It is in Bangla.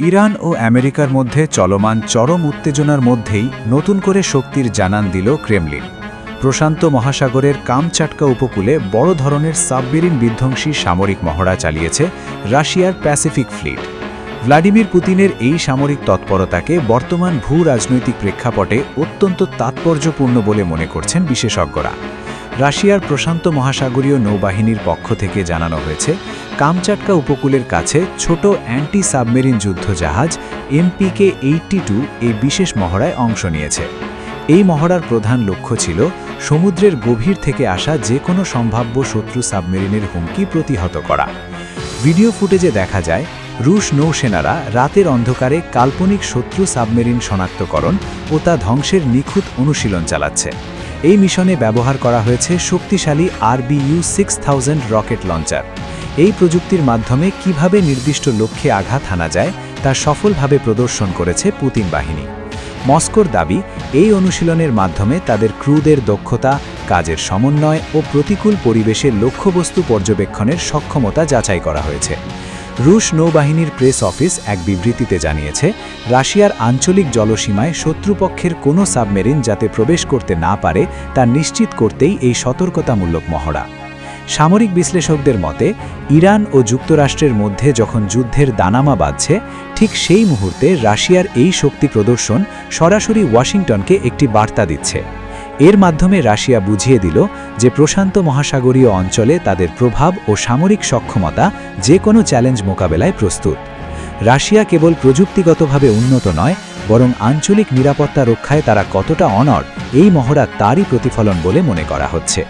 ইরান ও আমেরিকার মধ্যে চলমান চরম উত্তেজনার মধ্যেই নতুন করে শক্তির জানান দিল ক্রেমলিন। প্রশান্ত মহাসাগরের কামচাটকা উপকূলে বড় ধরনের সাবমেরিন বিধ্বংসী সামরিক মহড়া চালিয়েছে রাশিয়ার প্যাসিফিক ফ্লিট। ভ্লাদিমির পুতিনের এই সামরিক তৎপরতাকে বর্তমান ভূ-রাজনৈতিক প্রেক্ষাপটে অত্যন্ত তাৎপর্যপূর্ণ বলে মনে করছেন বিশেষজ্ঞরা। রাশিয়ার প্রশান্ত মহাসাগরীয় নৌবাহিনীর পক্ষ থেকে জানানো হয়েছে, কামচাটকা উপকূলের কাছে ছোট অ্যান্টি সাবমেরিন যুদ্ধ জাহাজ MPK-82 এই বিশেষ মহড়ায় অংশ নিয়েছে। এই মহড়ার প্রধান লক্ষ্য ছিল সমুদ্রের গভীর থেকে আসা যে কোনো সম্ভাব্য শত্রু সাবমেরিনের হুমকি প্রতিহত করা। ভিডিও ফুটেজে দেখা যায় রুশ নৌসেনারা রাতের অন্ধকারে কাল্পনিক শত্রু সাবমেরিন শনাক্তকরণ ও তা ধ্বংসের নিখুঁত অনুশীলন চালাচ্ছে। এই মিশনে ব্যবহার করা হয়েছে শক্তিশালী RBU-6000 রকেট লঞ্চার। এই প্রযুক্তির মাধ্যমে কিভাবে নির্দিষ্ট লক্ষ্যে আঘাত হানা যায় তা সফলভাবে প্রদর্শন করেছে পুতিন বাহিনী। মস্কোর দাবি, এই অনুশীলনের মাধ্যমে তাদের ক্রুদের দক্ষতা, কাজের সমন্বয় ও প্রতিকূল পরিবেশে লক্ষ্যবস্তু পর্যবেক্ষণের সক্ষমতা যাচাই করা হয়েছে। রুশ নৌবাহিনীর প্রেস অফিস এক বিবৃতিতে জানিয়েছে, রাশিয়ার আঞ্চলিক জলসীমায় শত্রুপক্ষের কোনো সাবমেরিন যাতে প্রবেশ করতে না পারে তা নিশ্চিত করতেই এই সতর্কতামূলক মহড়া। সামরিক বিশ্লেষকদের মতে, ইরান ও যুক্তরাষ্ট্রের মধ্যে যখন যুদ্ধের দানামা বাঁধছে, ঠিক সেই মুহূর্তে রাশিয়ার এই শক্তি প্রদর্শন সরাসরি ওয়াশিংটনকে একটি বার্তা দিচ্ছে। এর মাধ্যমে রাশিয়া বুঝিয়ে দিল যে প্রশান্ত মহাসাগরীয় অঞ্চলে তাদের প্রভাব ও সামরিক সক্ষমতা যে কোনো চ্যালেঞ্জ মোকাবেলায় প্রস্তুত। রাশিয়া কেবল প্রযুক্তিগতভাবে উন্নত নয়, বরং আঞ্চলিক নিরাপত্তা রক্ষায় তারা কতটা অনড়, এই মহড়া তারই প্রতিফলন বলে মনে করা হচ্ছে।